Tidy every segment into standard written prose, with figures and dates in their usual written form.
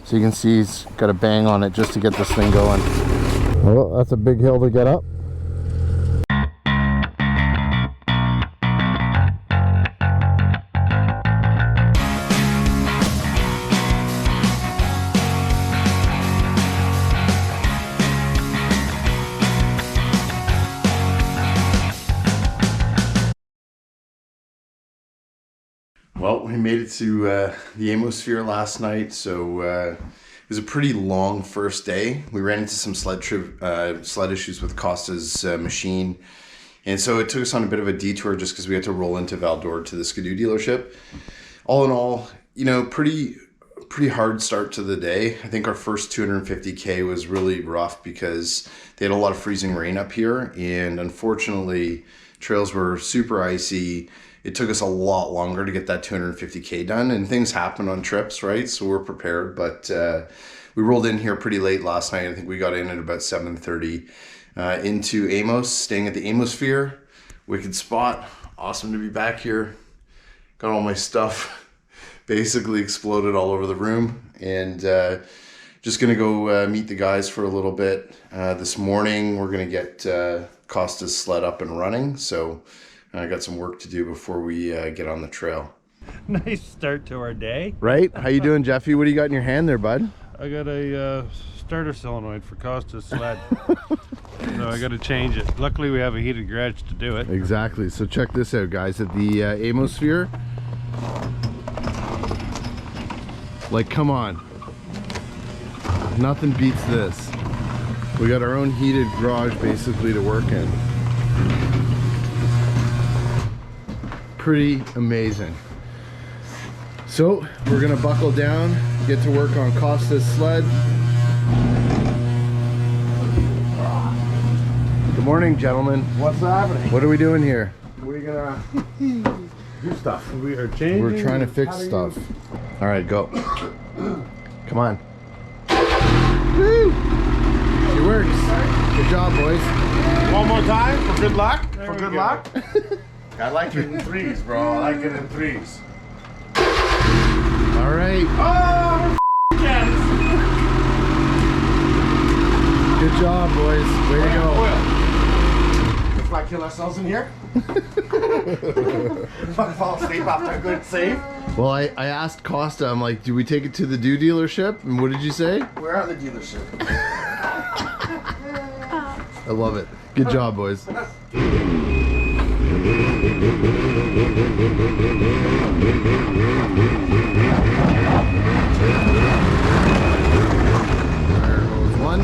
So you can see he's got a bang on it just to get this thing going. Well, that's a big hill to get up. Well, we made it to the Amos last night, so it was a pretty long first day. We ran into some sled issues with Kosta's machine, and so it took us on a bit of a detour just because we had to roll into Val d'Or to the skidoo dealership. All in all, you know, pretty hard start to the day. I think our first 250K was really rough because they had a lot of freezing rain up here, and unfortunately, trails were super icy. It took us a lot longer to get that 250K done, and things happen on trips, right? So we're prepared, but we rolled in here pretty late last night. I think we got in at about 7:30 into Amos, staying at the Amos. Wicked spot. Awesome to be back here. Got all my stuff basically exploded all over the room, and just gonna go meet the guys for a little bit. This morning we're gonna get Costa's sled up and running, so I got some work to do before we get on the trail. Nice start to our day. Right? How you doing, Jeffy? What do you got in your hand there, bud? I got a starter solenoid for Costa Sled. So I got to change it. Luckily we have a heated garage to do it. Exactly. So check this out, guys. At the Amos. Like, come on. Nothing beats this. We got our own heated garage basically to work in. Pretty amazing. So we're gonna buckle down, get to work on Costa's sled. Good morning, gentlemen. What's happening? What are we doing here? We're gonna do stuff. We are changing. We're trying to fix stuff. All right, go. Come on. Woo! It works. Good job, boys. One more time for good luck. There For we good go. luck. I like it in threes, bro. I like it in threes. All right. Oh, yes. Good job, boys. Way to go. Let's not kill ourselves in here. Fuck, fall asleep after a good save. Well, I asked Costa, I'm like, do we take it to the dealership? And what did you say? Where are the dealership? I love it. Good job, boys. Alright, One.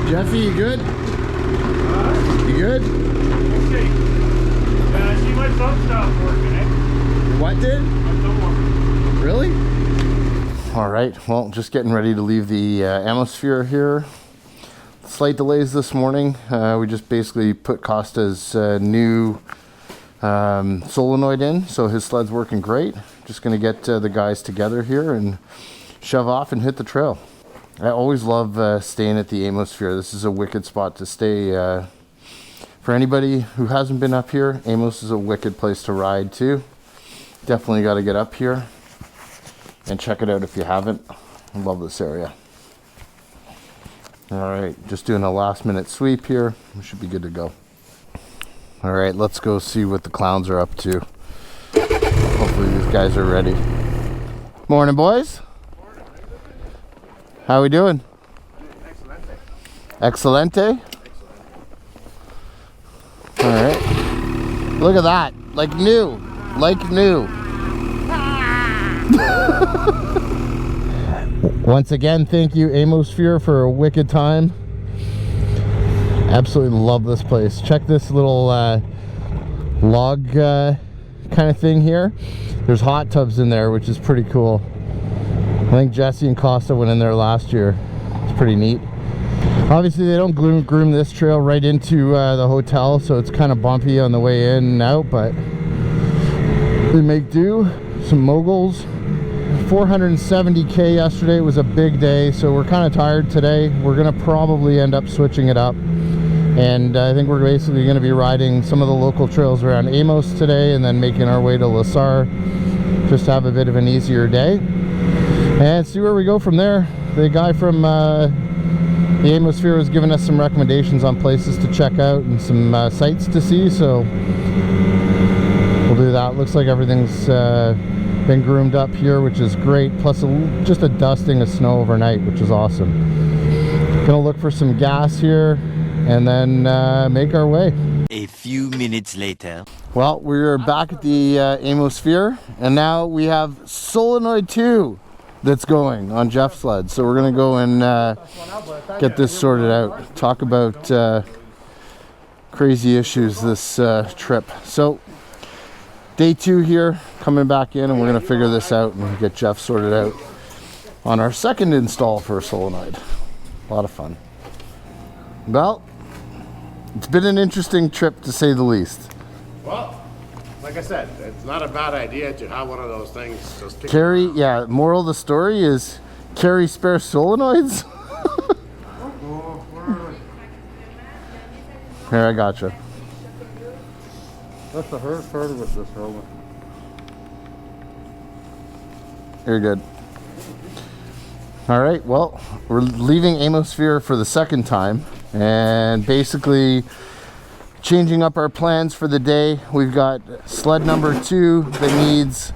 Jeffy, you good? You good? Okay. I see my thumb stopped working, eh? What did? My thumb working. Really? All right, well, just getting ready to leave the atmosphere here. Slight delays this morning. We just basically put Costa's new solenoid in, so his sled's working great. Just gonna get the guys together here and shove off and hit the trail. I always love staying at the Amos. This is a wicked spot to stay. For anybody who hasn't been up here, Amos is a wicked place to ride too. Definitely got to get up here and check it out if you haven't. I love this area. All right, just doing a last minute sweep here. We should be good to go. All right, let's go see what the clowns are up to. Hopefully these guys are ready. Morning, boys. How we doing? Excelente. All right. Look at that. Like new. Like new. Once again, thank you, Amos for a wicked time. Absolutely love this place. Check this little log kind of thing here. There's hot tubs in there, which is pretty cool. I think Jesse and Costa went in there last year. It's pretty neat. Obviously, they don't groom this trail right into the hotel, so it's kind of bumpy on the way in and out, but they make do. Some moguls. 470K yesterday was a big day, so we're kind of tired today. We're gonna probably end up switching it up, and I think we're basically going to be riding some of the local trails around Amos today, and then making our way to Sarre just to have a bit of an easier day and see where we go from there. The guy from the Amos was giving us some recommendations on places to check out and some sites to see, so we'll do that. Looks like everything's been groomed up here, which is great, plus just a dusting of snow overnight, which is awesome. Gonna look for some gas here and then make our way. A few minutes later. Well, we're back at the Amos, and now we have Solenoid 2 that's going on Jeff's sled. So we're gonna go and get this sorted out. Talk about crazy issues this trip. So day 2 here, coming back in, and we're gonna figure this out and get Jeff sorted out on our second install for a solenoid. A lot of fun. Well, it's been an interesting trip to say the least. Well, like I said, it's not a bad idea to have one of those things. Just Carry, yeah, moral of the story is carry spare solenoids. Here, I gotcha. That's the hardest part with this helmet. You're good. All right, well, we're leaving Amos for the second time and basically changing up our plans for the day. We've got sled number 2 that needs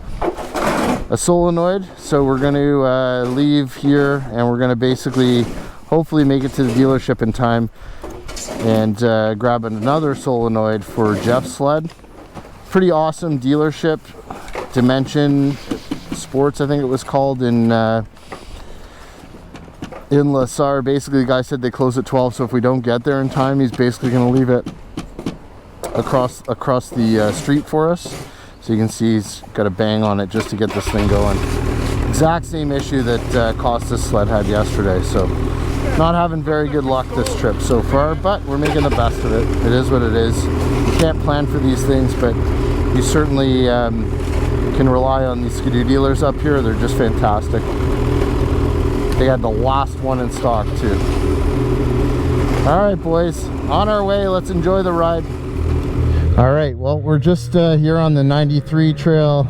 a solenoid, so we're going to leave here and we're going to basically hopefully make it to the dealership in time and grab another solenoid for Jeff's sled. Pretty awesome dealership, Dimension Sports I think it was called, in Sarre. Basically the guy said they close at 12, so if we don't get there in time, he's basically going to leave it across the street for us. So you can see he's got a bang on it just to get this thing going. Exact same issue that Costa Sled had yesterday, so not having very good luck this trip so far, but we're making the best of it. It is what it is. You can't plan for these things, but you certainly can rely on these skidoo dealers up here. They're just fantastic. They had the last one in stock too. All right, boys, on our way. Let's enjoy the ride. All right, well, we're just here on the 93 trail.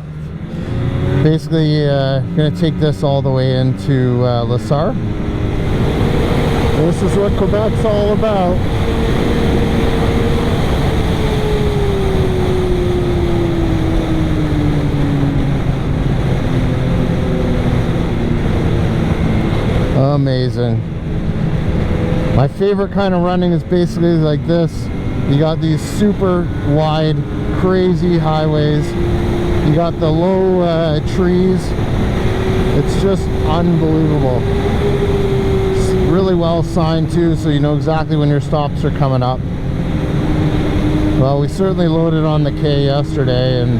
Basically gonna take this all the way into Sarre. This is what Quebec's all about. Amazing. My favorite kind of running is basically like this. You got these super wide, crazy highways. You got the low trees. It's just unbelievable. It's really well signed too, so you know exactly when your stops are coming up. Well, we certainly loaded on the K yesterday, and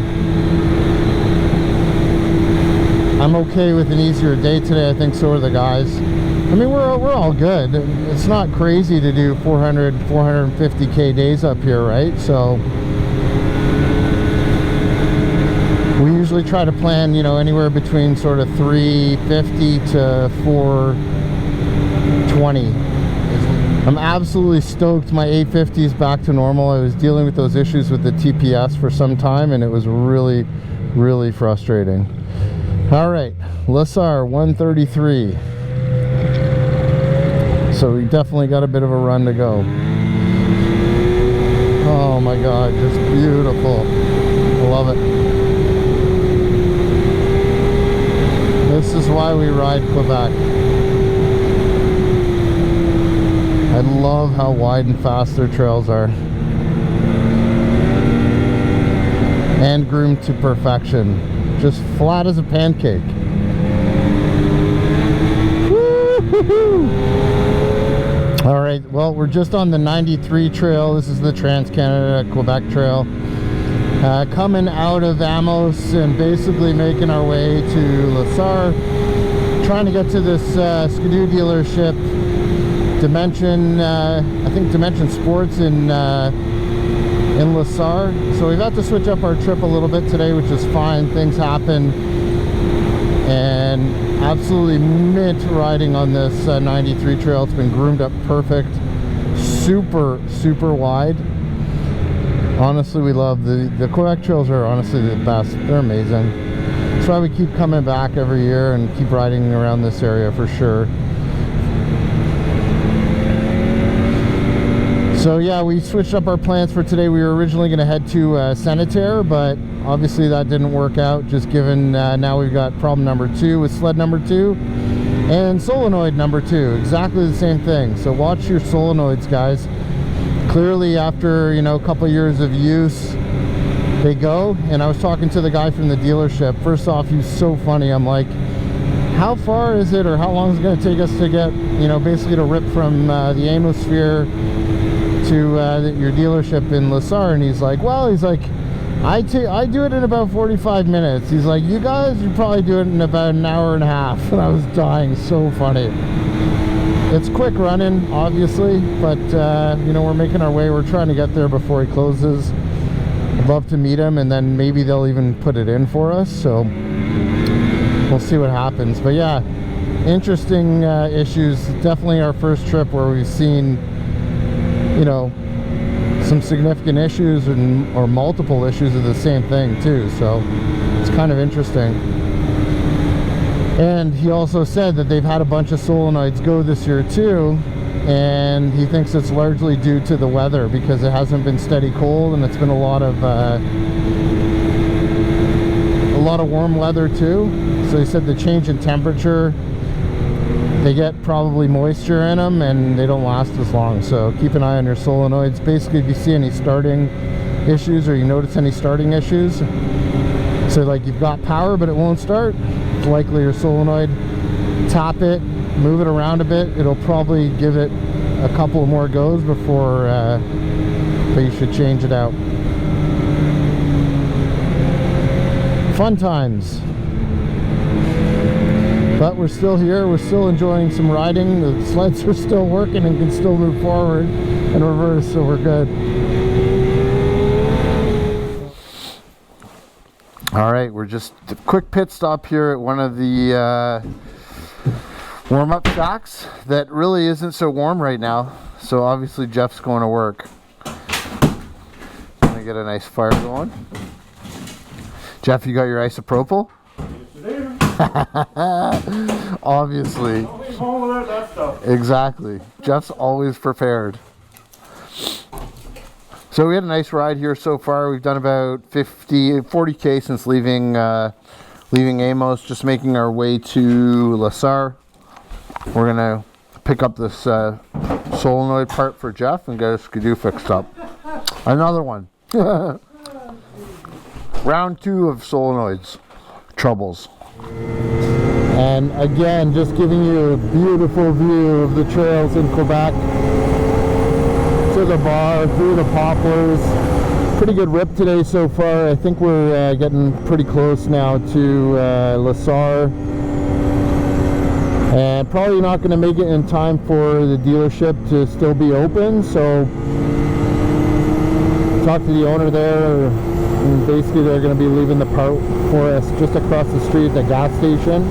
I'm okay with an easier day today. I think so are the guys. I mean, we're all good. It's not crazy to do 400, 450K days up here, right? So we usually try to plan, you know, anywhere between sort of 350 to 420. I'm absolutely stoked my 850 is back to normal. I was dealing with those issues with the TPS for some time, and it was really, really frustrating. All right, Sarre 133. So we definitely got a bit of a run to go. Oh my God, just beautiful. I love it. This is why we ride Quebec. I love how wide and fast their trails are. And groomed to perfection. Just flat as a pancake. Woo-hoo-hoo! All right, well, we're just on the 93 trail. This is the Trans-Canada Quebec Trail. Coming out of Amos and basically making our way to Sarre. Trying to get to this skidoo dealership, Dimension, I think Dimension Sports in Sarre. So we've had to switch up our trip a little bit today, which is fine. Things happen. And absolutely mint riding on this 93 trail. It's been groomed up perfect. Super, super wide. Honestly, we love the Quebec trails are honestly the best. They're amazing. That's why we keep coming back every year and keep riding around this area for sure. So yeah, we switched up our plans for today. We were originally going to head to Sanitaire, but obviously that didn't work out, just given now we've got problem number 2 with sled number 2 and solenoid number 2, exactly the same thing. So watch your solenoids, guys. Clearly after, you know, a couple years of use, they go. And I was talking to the guy from the dealership. First off, he was so funny. I'm like, how far is it, or how long is it going to take us to get, you know, basically to rip from the Amos sphere to your dealership in Sarre? And he's like, well, he's like, I do it in about 45 minutes. He's like, you guys, you probably do it in about an hour and a half. And I was dying. So funny. It's quick running, obviously, but you know, we're making our way. We're trying to get there before he closes. I'd love to meet him, and then maybe they'll even put it in for us. So we'll see what happens. But yeah, interesting issues. Definitely our first trip where we've seen, you know, some significant issues or multiple issues of the same thing too. So it's kind of interesting. And he also said that they've had a bunch of solenoids go this year too, and he thinks it's largely due to the weather, because it hasn't been steady cold and it's been a lot of warm weather too. So he said the change in temperature, they get probably moisture in them and they don't last as long. So keep an eye on your solenoids. Basically, if you see any starting issues or you notice any starting issues, so like you've got power but it won't start, it's likely your solenoid. Tap it, move it around a bit. It'll probably give it a couple more goes before but you should change it out. Fun times. But we're still here, we're still enjoying some riding. The sleds are still working and can still move forward and reverse, so we're good. Alright, we're just a quick pit stop here at one of the warm-up shacks that really isn't so warm right now. So obviously Jeff's going to work. Gonna get a nice fire going. Jeff, you got your isopropyl? Obviously. Don't leave home without that stuff. Exactly. Jeff's always prepared. So we had a nice ride here so far. We've done about 40k since leaving Amos, just making our way to Sarre. We're gonna pick up this solenoid part for Jeff and get a skidoo fixed up. Another one. Round 2 of solenoids troubles. And again, just giving you a beautiful view of the trails in Quebec. To the bar, through the poplars. Pretty good rip today so far. I think we're getting pretty close now to Sarre. And probably not going to make it in time for the dealership to still be open. So talk to the owner there. And basically they're going to be leaving the part for us just across the street at the gas station.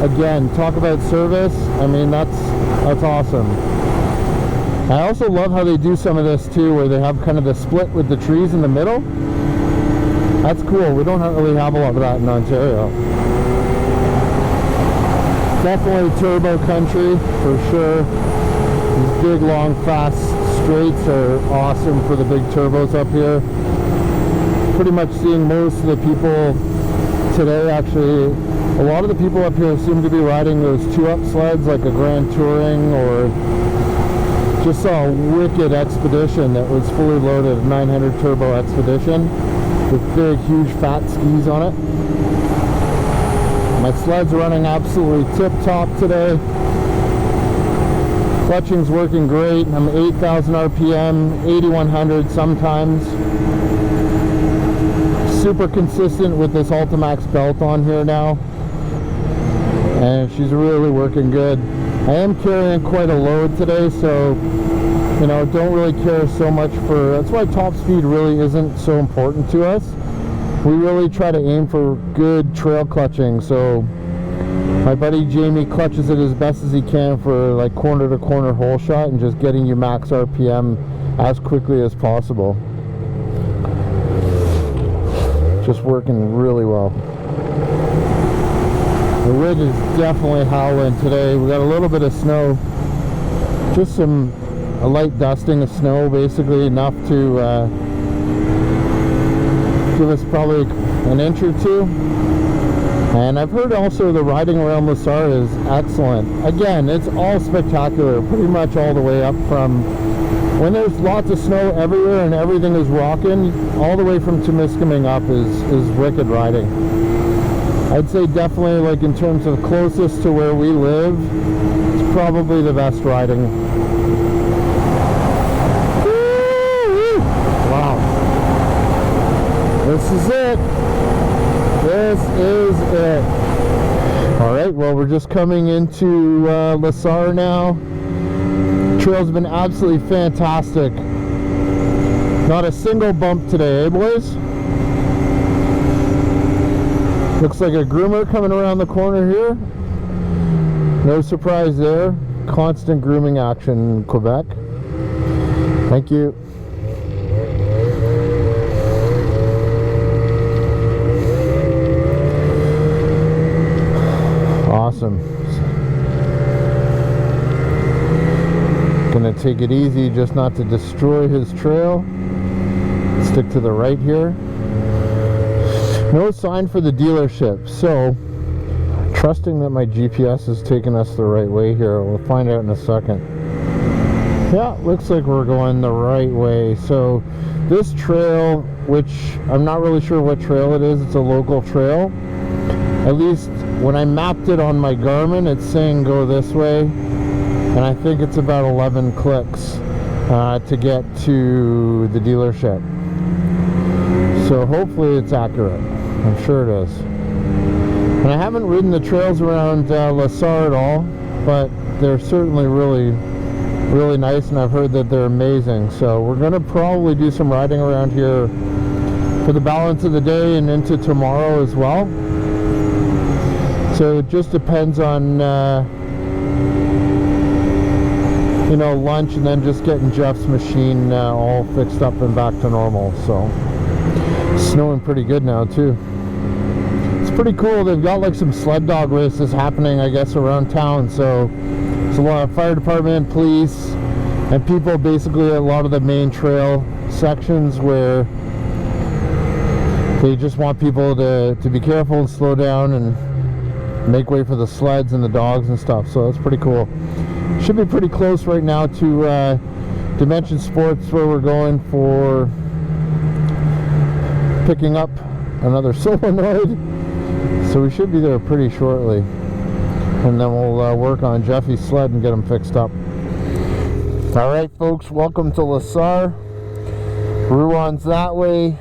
Again, talk about service. I mean, that's awesome. I also love how they do some of this too, where they have kind of the split with the trees in the middle. That's cool. We don't really have a lot of that in Ontario. Definitely turbo country for sure. These big, long, fast straights are awesome for the big turbos up here. Pretty much seeing most of the people today, actually, a lot of the people up here seem to be riding those 2-up sleds, like a Grand Touring, or just saw a wicked Expedition that was fully loaded, 900 turbo Expedition with big, huge, fat skis on it. My sled's running absolutely tip-top today. Clutching's working great. I'm 8,000 RPM, 8,100 sometimes. Super consistent with this Ultimax belt on here now. And she's really working good. I am carrying quite a load today, so, you know, don't really care so much for, that's why top speed really isn't so important to us. We really try to aim for good trail clutching, so my buddy Jamie clutches it as best as he can for like corner to corner hole shot and just getting you max RPM as quickly as possible. Just working really well. The wind is definitely howling today. We got a little bit of snow, just a light dusting of snow, basically enough to give us probably an inch or two. And I've heard also the riding around La Sarre is excellent. Again, it's all spectacular, pretty much all the way up from when there's lots of snow everywhere and everything is rocking, all the way from Temiskaming up is wicked riding. I'd say definitely, like, in terms of closest to where we live, it's probably the best riding. Wow. This is it. This is it. Alright, well, we're just coming into La Sarre now. Trail's been absolutely fantastic. Not a single bump today, eh, boys? Looks like a groomer coming around the corner here. No surprise there. Constant grooming action in Quebec. Thank you. Awesome. Gonna take it easy just not to destroy his trail. Stick to the right here. No sign for the dealership, so trusting that my GPS is taking us the right way here. We'll find out in a second. Yeah, looks like we're going the right way. So this trail, which I'm not really sure what trail it is, it's a local trail. At least when I mapped it on my Garmin, it's saying go this way, and I think it's about 11 clicks to get to the dealership. So hopefully it's accurate. I'm sure it is. And I haven't ridden the trails around La Sarre at all, but they're certainly really nice, and I've heard that they're amazing. So we're going to probably do some riding around here for the balance of the day and into tomorrow as well. So it just depends on you know, lunch and then just getting Jeff's machine all fixed up and back to normal. So it's snowing pretty good now too. It's pretty cool. They've got like some sled dog races happening, I guess, around town. So it's a lot of fire department, police, and people basically at a lot of the main trail sections where they just want people to be careful and slow down and make way for the sleds and the dogs and stuff. So that's pretty cool. Should be pretty close right now to Dimension Sports, where we're going for picking up another solenoid. So we should be there pretty shortly, and then we'll work on Jeffy's sled and get him fixed up. Alright folks, welcome to La Sarre. Ruins that way.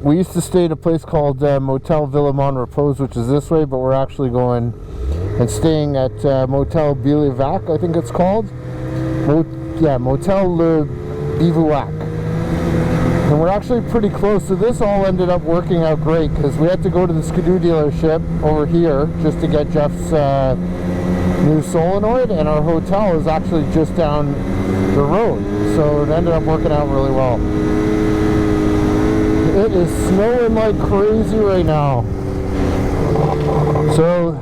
We used to stay at a place called Motel Villemont Repose, which is this way, but we're actually going and staying at Motel Bivouac, I think it's called. Motel Le Bivouac. And we're actually pretty close, so this all ended up working out great because we had to go to the skidoo dealership over here just to get Jeff's new solenoid, and our hotel is actually just down the road, so it ended up working out really well. It is snowing like crazy right now. So,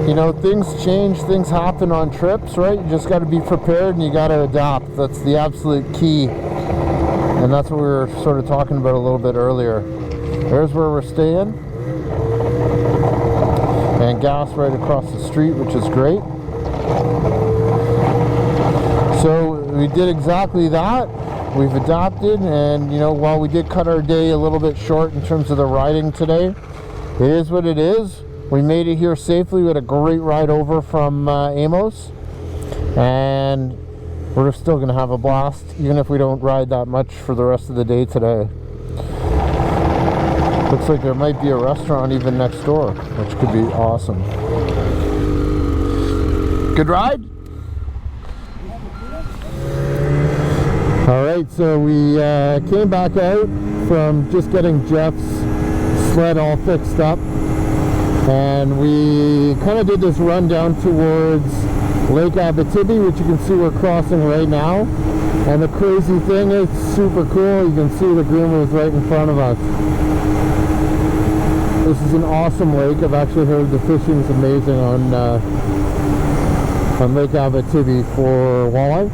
you know, things change, things happen on trips, right? You just got to be prepared and you got to adapt. That's the absolute key. And that's what we were sort of talking about a little bit earlier. There's where we're staying. And gas right across the street, which is great. So we did exactly that. We've adapted, and you know, while we did cut our day a little bit short in terms of the riding today, it is what it is. We made it here safely. We had a great ride over from Amos, and we're still going to have a blast, even if we don't ride that much for the rest of the day today. Looks like there might be a restaurant even next door, which could be awesome. Good ride? Alright, so we came back out from just getting Jeff's sled all fixed up, and we kind of did this run down towards Lake Abbottibi, which you can see we're crossing right now. And the crazy thing is, super cool, you can see the groomers right in front of us. This is an awesome lake. I've actually heard the fishing's amazing on Lake Abbottibi for walleye.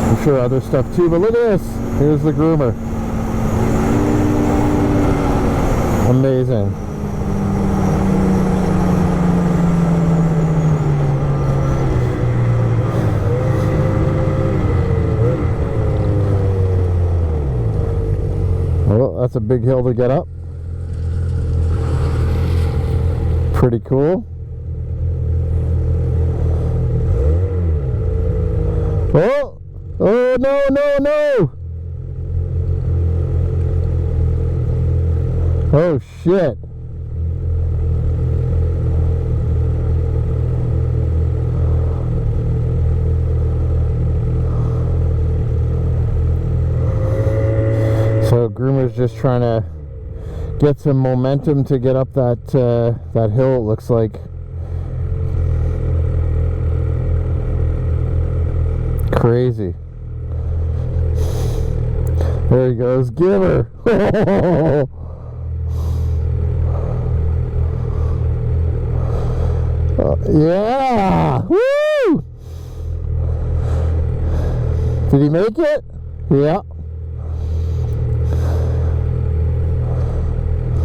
I'm sure other stuff too, but look at this. Here's the groomer. Amazing. Oh, that's a big hill to get up. Pretty cool. Oh! Oh, no, no, no! Oh, shit. So groomer's just trying to get some momentum to get up that that hill, it looks like. Crazy. There he goes. Give her. Yeah. Woo! Did he make it? Yeah.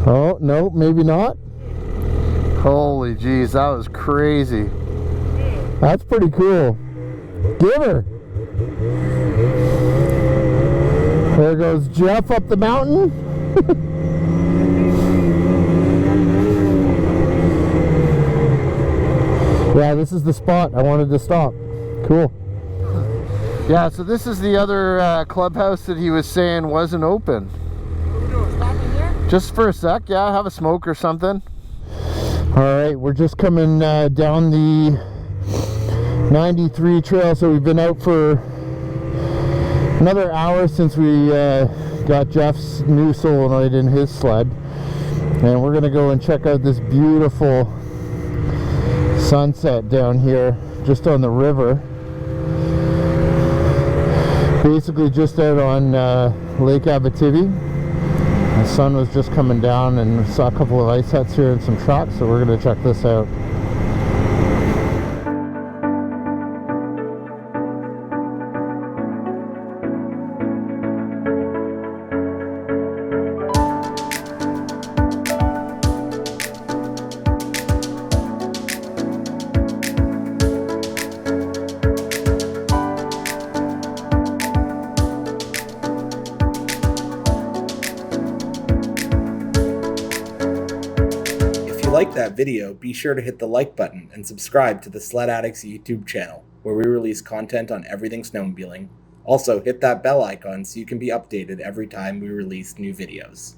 Oh, no, maybe not. Holy jeez, that was crazy. That's pretty cool. Give her. There goes Jeff up the mountain. Yeah, this is the spot I wanted to stop. Cool. Yeah, so this is the other clubhouse that he was saying wasn't open. Just for a sec, yeah, have a smoke or something. Alright, we're just coming down the 93 trail, so we've been out for another hour since we got Jeff's new solenoid in his sled. And we're gonna go and check out this beautiful sunset down here, just on the river. Basically just out on Lake Abbottibi. The sun was just coming down and we saw a couple of ice huts here and some trucks, so we're going to check this out. If you like that video, be sure to hit the like button and subscribe to the Sledaddicz YouTube channel, where we release content on everything snowmobiling. Also, hit that bell icon so you can be updated every time we release new videos.